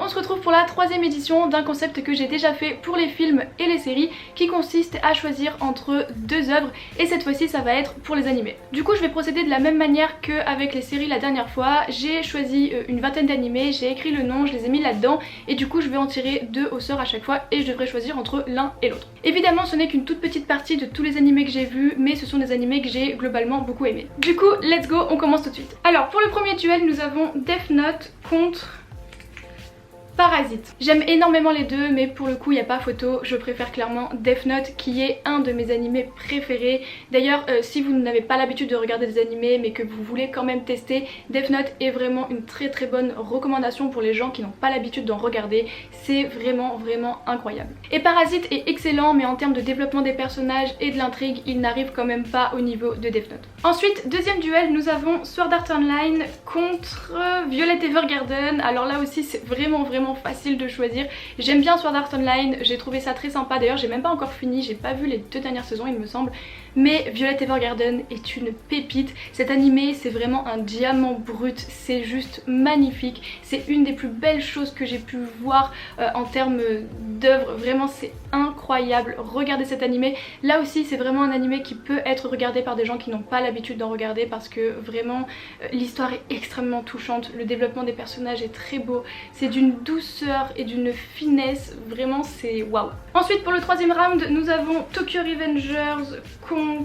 on se retrouve pour la troisième édition d'un concept que j'ai déjà fait pour les films et les séries qui consiste à choisir entre deux œuvres et cette fois-ci ça va être pour les animés. Du coup je vais procéder de la même manière qu'avec les séries la dernière fois. J'ai choisi une vingtaine d'animés, j'ai écrit le nom, je les ai mis là-dedans et du coup je vais en tirer deux au sort à chaque fois et je devrais choisir entre l'un et l'autre. Évidemment ce n'est qu'une toute petite partie de tous les animés que j'ai vus mais ce sont des animés que j'ai globalement beaucoup aimés. Du coup let's go, on commence tout de suite. Alors pour le premier duel nous avons Death Note contre Parasite. J'aime énormément les deux mais pour le coup il n'y a pas photo, je préfère clairement Death Note qui est un de mes animés préférés. D'ailleurs si vous n'avez pas l'habitude de regarder des animés mais que vous voulez quand même tester, Death Note est vraiment une très bonne recommandation pour les gens qui n'ont pas l'habitude d'en regarder. C'est vraiment incroyable. Et Parasite est excellent mais en termes de développement des personnages et de l'intrigue il n'arrive quand même pas au niveau de Death Note. Ensuite deuxième duel nous avons Sword Art Online contre Violet Evergarden. Alors là aussi c'est vraiment facile de choisir. J'aime bien Sword Art Online, j'ai trouvé ça très sympa. D'ailleurs j'ai même pas encore fini, j'ai pas vu les deux dernières saisons il me semble. Mais Violet Evergarden est une pépite. Cet animé c'est vraiment un diamant brut, c'est juste magnifique. C'est une des plus belles choses que j'ai pu voir en termes d'œuvre. Vraiment c'est incroyable. Regardez cet animé. Là aussi c'est vraiment un animé qui peut être regardé par des gens qui n'ont pas l'habitude d'en regarder parce que vraiment l'histoire est extrêmement touchante. Le développement des personnages est très beau. C'est d'une douceur et d'une finesse. Vraiment c'est waouh. Ensuite pour le troisième round nous avons Tokyo Revengers contre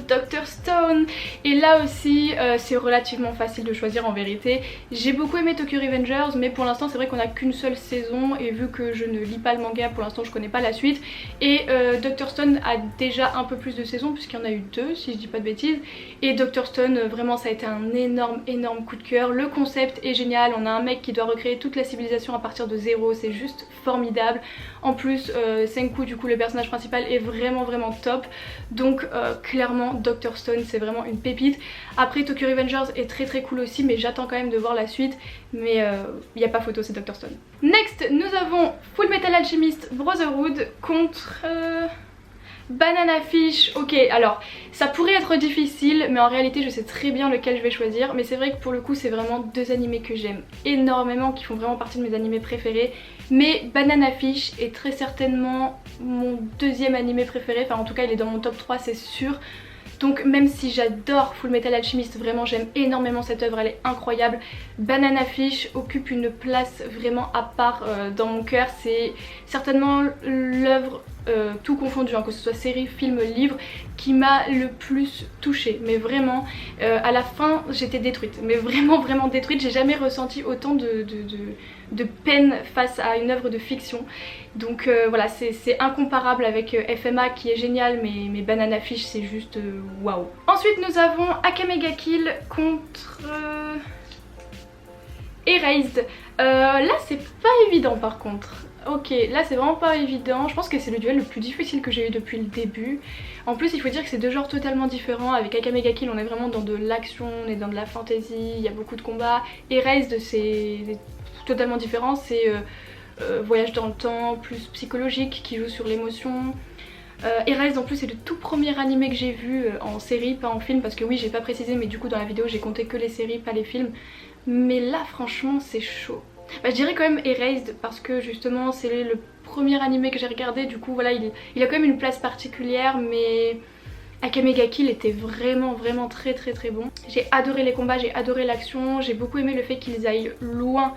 Dr. Stone et là aussi c'est relativement facile de choisir en vérité. J'ai beaucoup aimé Tokyo Revengers mais pour l'instant c'est vrai qu'on a qu'une seule saison et vu que je ne lis pas le manga pour l'instant je connais pas la suite et Dr. Stone a déjà un peu plus de saisons puisqu'il y en a eu deux si je dis pas de bêtises et Dr. Stone vraiment ça a été un énorme coup de cœur. Le concept est génial, on a un mec qui doit recréer toute la civilisation à partir de zéro, c'est juste formidable. En plus Senku du coup le personnage principal est vraiment top donc clairement Dr. Stone c'est vraiment une pépite. Après Tokyo Revengers est très cool aussi mais j'attends quand même de voir la suite mais il n'y a pas photo, c'est Dr. Stone. Next nous avons Full Metal Alchemist Brotherhood contre Banana Fish. Ok alors ça pourrait être difficile mais en réalité je sais très bien lequel je vais choisir, mais c'est vrai que pour le coup c'est vraiment deux animés que j'aime énormément, qui font vraiment partie de mes animés préférés, mais Banana Fish est très certainement mon deuxième animé préféré, enfin en tout cas il est dans mon top 3 c'est sûr. Donc même si j'adore Full Metal Alchemist, vraiment j'aime énormément cette œuvre, elle est incroyable, Banana Fish occupe une place vraiment à part dans mon cœur. C'est certainement l'œuvre tout confondu, hein, que ce soit série, film, livre, qui m'a le plus touchée. Mais vraiment, à la fin j'étais détruite, mais vraiment détruite. J'ai jamais ressenti autant de peine face à une œuvre de fiction. Donc voilà, c'est incomparable avec FMA qui est génial, mais Banana Fish c'est juste waouh. Ensuite nous avons Akame ga Kill contre Erased. Là c'est pas évident par contre. Ok, là c'est vraiment pas évident, je pense que c'est le duel le plus difficile que j'ai eu depuis le début. En plus il faut dire que c'est deux genres totalement différents. Avec Akame ga Kill on est vraiment dans de l'action, on est dans de la fantasy, il y a beaucoup de combats. Erased c'est totalement différent, c'est voyage dans le temps, plus psychologique, qui joue sur l'émotion. Erased en plus c'est le tout premier animé que j'ai vu en série, pas en film, parce que oui j'ai pas précisé mais du coup dans la vidéo j'ai compté que les séries, pas les films. Mais là franchement c'est chaud. Bah, je dirais quand même Erased parce que justement c'est le premier animé que j'ai regardé, du coup voilà il a quand même une place particulière, mais Akame ga Kill était vraiment très bon. J'ai adoré les combats, j'ai adoré l'action, j'ai beaucoup aimé le fait qu'ils aillent loin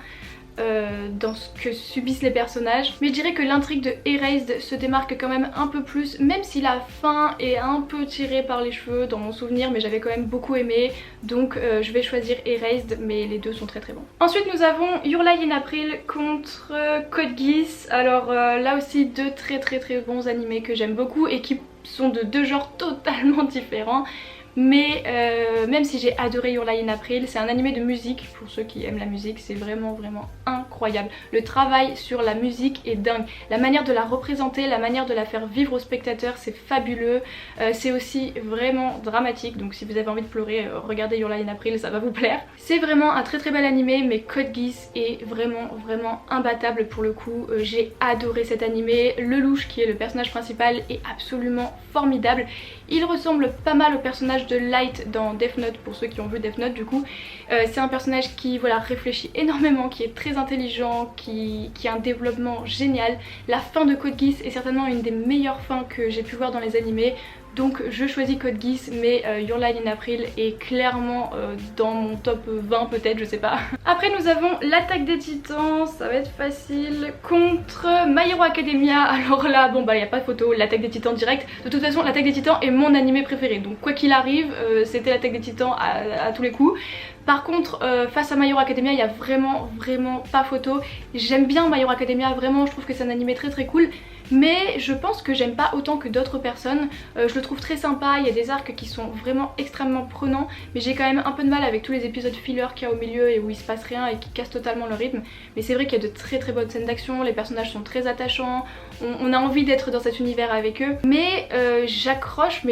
dans ce que subissent les personnages, mais je dirais que l'intrigue de Erased se démarque quand même un peu plus, même si la fin est un peu tirée par les cheveux dans mon souvenir, mais j'avais quand même beaucoup aimé, donc je vais choisir Erased, mais les deux sont très bons. Ensuite nous avons Your Lie in April contre Code Geass. Alors là aussi deux très bons animés que j'aime beaucoup et qui sont de deux genres totalement différents. Mais même si j'ai adoré Your Lie in April, c'est un animé de musique, pour ceux qui aiment la musique, c'est vraiment incroyable. Le travail sur la musique est dingue, la manière de la représenter, la manière de la faire vivre aux spectateurs, c'est fabuleux. C'est aussi vraiment dramatique, donc si vous avez envie de pleurer, regardez Your Lie in April, ça va vous plaire. C'est vraiment un très bel animé, mais Code Geass est vraiment imbattable pour le coup. J'ai adoré cet animé, Lelouch qui est le personnage principal est absolument formidable. Il ressemble pas mal au personnage personnage de Light dans Death Note, pour ceux qui ont vu Death Note du coup. C'est un personnage qui voilà, réfléchit énormément, qui est très intelligent, qui a un développement génial. La fin de Code Geass est certainement une des meilleures fins que j'ai pu voir dans les animés. Donc je choisis Code Geass, mais Your Lie in April est clairement dans mon top 20 peut-être, je sais pas. Après nous avons l'Attaque des Titans, ça va être facile, contre My Hero Academia. Alors là, bon bah y a pas de photo, l'Attaque des Titans direct. De toute façon l'Attaque des Titans est mon animé préféré, donc quoi qu'il arrive, c'était l'Attaque des Titans à tous les coups. Par contre, face à My Hero Academia, il y a vraiment pas photo. J'aime bien My Hero Academia, vraiment, je trouve que c'est un animé très cool. Mais je pense que j'aime pas autant que d'autres personnes. Je le trouve très sympa, il y a des arcs qui sont vraiment extrêmement prenants. Mais j'ai quand même un peu de mal avec tous les épisodes filler qu'il y a au milieu et où il se passe rien et qui cassent totalement le rythme. Mais c'est vrai qu'il y a de très bonnes scènes d'action, les personnages sont très attachants. On a envie d'être dans cet univers avec eux. Mais j'accroche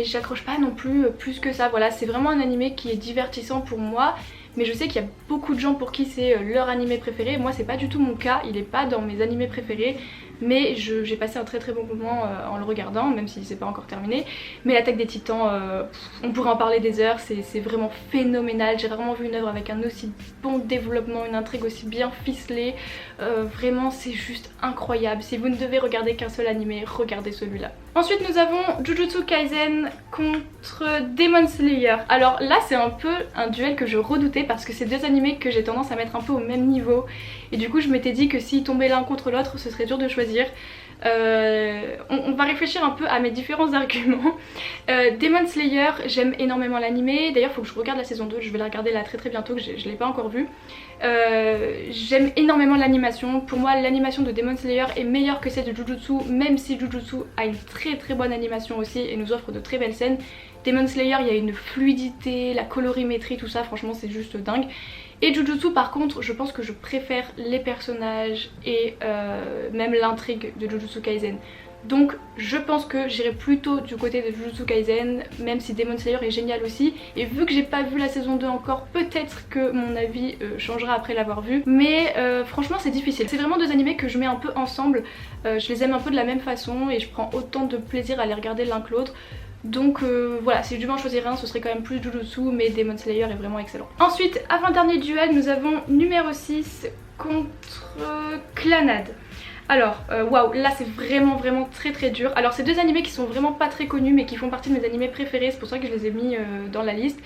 pas non plus que ça. Voilà, c'est vraiment un animé qui est divertissant pour moi. Mais je sais qu'il y a beaucoup de gens pour qui c'est leur animé préféré. Moi c'est pas du tout mon cas, il est pas dans mes animés préférés. Mais j'ai passé un très bon moment en le regardant, même si c'est pas encore terminé. Mais l'Attaque des Titans, on pourrait en parler des heures, c'est vraiment phénoménal. J'ai rarement vu une œuvre avec un aussi bon développement, une intrigue aussi bien ficelée. Vraiment c'est juste incroyable. Si vous ne devez regarder qu'un seul animé, regardez celui-là. Ensuite nous avons Jujutsu Kaisen contre Demon Slayer. Alors là c'est un peu un duel que je redoutais parce que c'est deux animés que j'ai tendance à mettre un peu au même niveau. Et du coup je m'étais dit que s'ils tombaient l'un contre l'autre ce serait dur de choisir. On va réfléchir un peu à mes différents arguments. Demon Slayer, j'aime énormément l'animé. D'ailleurs faut que je regarde la saison 2, je vais la regarder là très bientôt, que je l'ai pas encore vue. J'aime énormément l'animation. Pour moi l'animation de Demon Slayer est meilleure que celle de Jujutsu, même si Jujutsu a une très bonne animation aussi et nous offre de très belles scènes. Demon Slayer, il y a une fluidité, la colorimétrie, tout ça, franchement c'est juste dingue. Et Jujutsu par contre, je pense que je préfère les personnages et même l'intrigue de Jujutsu Kaisen. Donc je pense que j'irai plutôt du côté de Jujutsu Kaisen, même si Demon Slayer est génial aussi. Et vu que j'ai pas vu la saison 2 encore, peut-être que mon avis changera après l'avoir vu. Mais franchement c'est difficile. C'est vraiment deux animés que je mets un peu ensemble. Je les aime un peu de la même façon et je prends autant de plaisir à les regarder l'un que l'autre. Donc voilà, si je devais en choisir un, ce serait quand même plus Jujutsu, mais Demon Slayer est vraiment excellent. Ensuite, avant-dernier duel, nous avons numéro 6 contre Clannad. Alors, waouh, là c'est vraiment très dur. Alors c'est deux animés qui sont vraiment pas très connus mais qui font partie de mes animés préférés, c'est pour ça que je les ai mis dans la liste.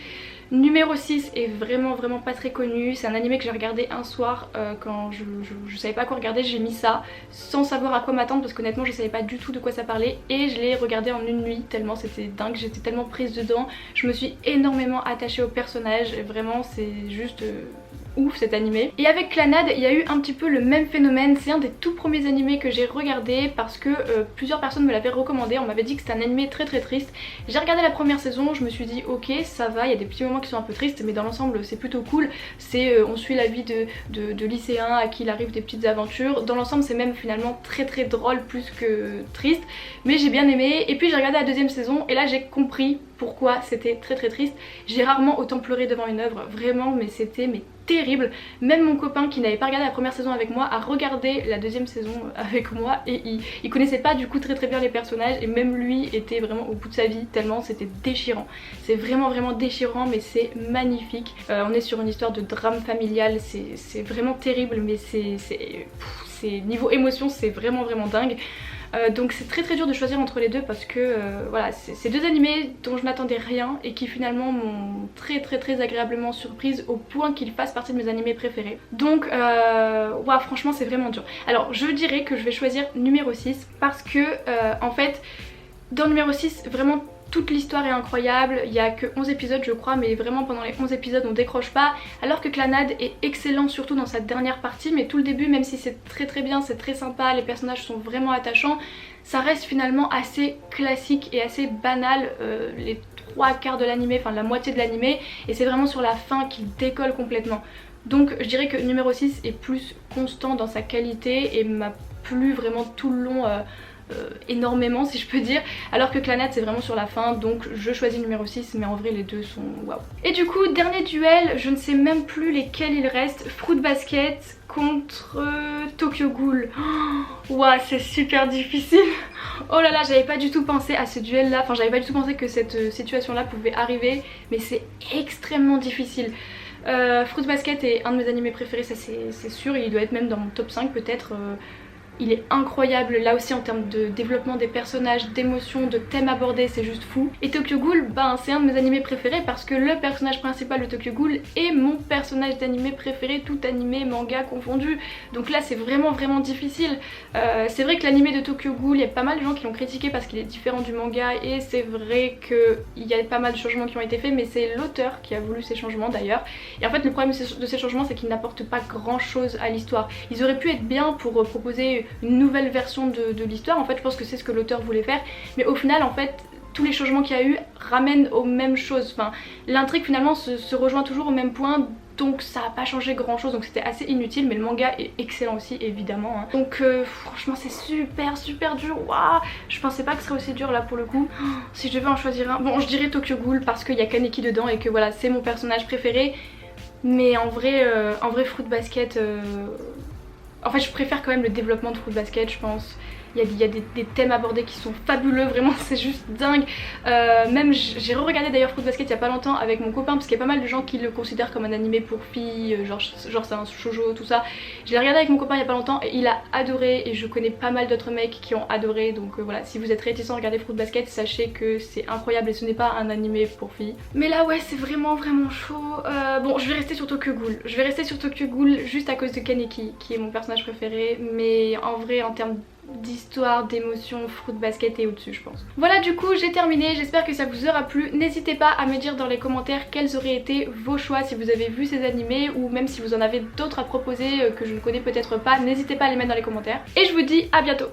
Numéro 6 est vraiment pas très connu, c'est un animé que j'ai regardé un soir quand je savais pas quoi regarder, j'ai mis ça sans savoir à quoi m'attendre parce qu'honnêtement je savais pas du tout de quoi ça parlait et je l'ai regardé en une nuit tellement c'était dingue, j'étais tellement prise dedans, je me suis énormément attachée au personnage, vraiment c'est juste... ouf cet animé. Et avec Clannad il y a eu un petit peu le même phénomène, c'est un des tout premiers animés que j'ai regardé parce que plusieurs personnes me l'avaient recommandé, on m'avait dit que c'était un animé très triste. J'ai regardé la première saison, je me suis dit ok ça va, il y a des petits moments qui sont un peu tristes mais dans l'ensemble c'est plutôt cool, c'est on suit la vie de lycéens à qui il arrive des petites aventures, dans l'ensemble c'est même finalement très drôle plus que triste, mais j'ai bien aimé. Et puis j'ai regardé la deuxième saison et là j'ai compris pourquoi c'était très triste. J'ai rarement autant pleuré devant une œuvre, vraiment, mais c'était terrible. Même mon copain qui n'avait pas regardé la première saison avec moi a regardé la deuxième saison avec moi et il connaissait pas du coup très bien les personnages et même lui était vraiment au bout de sa vie tellement c'était déchirant. C'est vraiment déchirant mais c'est magnifique. On est sur une histoire de drame familial, c'est vraiment terrible mais c'est niveau émotion c'est vraiment dingue. Donc c'est très dur de choisir entre les deux parce que voilà, c'est deux animés dont je n'attendais rien et qui finalement m'ont très agréablement surprise au point qu'ils fassent partie de mes animés préférés. Donc ouais, franchement c'est vraiment dur. Alors je dirais que je vais choisir numéro 6 parce que en fait dans numéro 6 vraiment toute l'histoire est incroyable, il n'y a que 11 épisodes je crois mais vraiment pendant les 11 épisodes on décroche pas, alors que Clannad est excellent surtout dans sa dernière partie, mais tout le début même si c'est très bien, c'est très sympa, les personnages sont vraiment attachants, ça reste finalement assez classique et assez banal les 3/4 de l'animé, enfin la moitié de l'animé, et c'est vraiment sur la fin qu'il décolle complètement. Donc je dirais que numéro 6 est plus constant dans sa qualité et m'a plu vraiment tout le long énormément si je peux dire, alors que Clannad c'est vraiment sur la fin, donc je choisis numéro 6 mais en vrai les deux sont waouh. Et du coup dernier duel, je ne sais même plus lesquels il reste, Fruit Basket contre Tokyo Ghoul. Ouah, c'est super difficile. Oh là là, j'avais pas du tout pensé à ce duel là, enfin j'avais pas du tout pensé que cette situation là pouvait arriver, mais c'est extrêmement difficile. Fruits Basket est un de mes animés préférés, ça c'est sûr, il doit être même dans mon top 5 peut-être. Il est incroyable là aussi en termes de développement des personnages, d'émotions, de thèmes abordés, c'est juste fou. Et Tokyo Ghoul, ben c'est un de mes animés préférés parce que le personnage principal de Tokyo Ghoul est mon personnage d'animé préféré, tout animé, manga confondu. Donc là c'est vraiment difficile. C'est vrai que l'animé de Tokyo Ghoul, il y a pas mal de gens qui l'ont critiqué parce qu'il est différent du manga et c'est vrai qu'il y a pas mal de changements qui ont été faits, mais c'est l'auteur qui a voulu ces changements d'ailleurs. Et en fait le problème de ces changements c'est qu'ils n'apportent pas grand chose à l'histoire. Ils auraient pu être bien pour proposer une nouvelle version de l'histoire, en fait je pense que c'est ce que l'auteur voulait faire, mais au final en fait tous les changements qu'il y a eu ramènent aux mêmes choses, enfin l'intrigue finalement se rejoint toujours au même point, donc ça n'a pas changé grand chose, donc c'était assez inutile, mais le manga est excellent aussi évidemment hein. Donc franchement c'est super dur, waouh, je pensais pas que ce serait aussi dur là pour le coup. Si je devais en choisir un, bon je dirais Tokyo Ghoul parce qu'il y a Kaneki dedans et que voilà c'est mon personnage préféré, mais en vrai Fruit Basket... En fait je préfère quand même le développement de Fruit Basket je pense. Il y a des thèmes abordés qui sont fabuleux, vraiment c'est juste dingue. Même j'ai re-regardé d'ailleurs Fruit Basket il y a pas longtemps avec mon copain parce qu'il y a pas mal de gens qui le considèrent comme un animé pour filles, genre c'est un shoujo tout ça. Je l'ai regardé avec mon copain il y a pas longtemps et il a adoré et je connais pas mal d'autres mecs qui ont adoré, donc voilà, si vous êtes réticents à regarder Fruit Basket, sachez que c'est incroyable et ce n'est pas un animé pour filles. Mais là ouais c'est vraiment chaud. Bon je vais rester sur Tokyo Ghoul, juste à cause de Kaneki qui est mon personnage préféré, mais en vrai en termes d'histoire, d'émotion, Fruit Basket est au-dessus je pense. Voilà du coup j'ai terminé, j'espère que ça vous aura plu. N'hésitez pas à me dire dans les commentaires quels auraient été vos choix si vous avez vu ces animés ou même si vous en avez d'autres à proposer que je ne connais peut-être pas, n'hésitez pas à les mettre dans les commentaires. Et je vous dis à bientôt.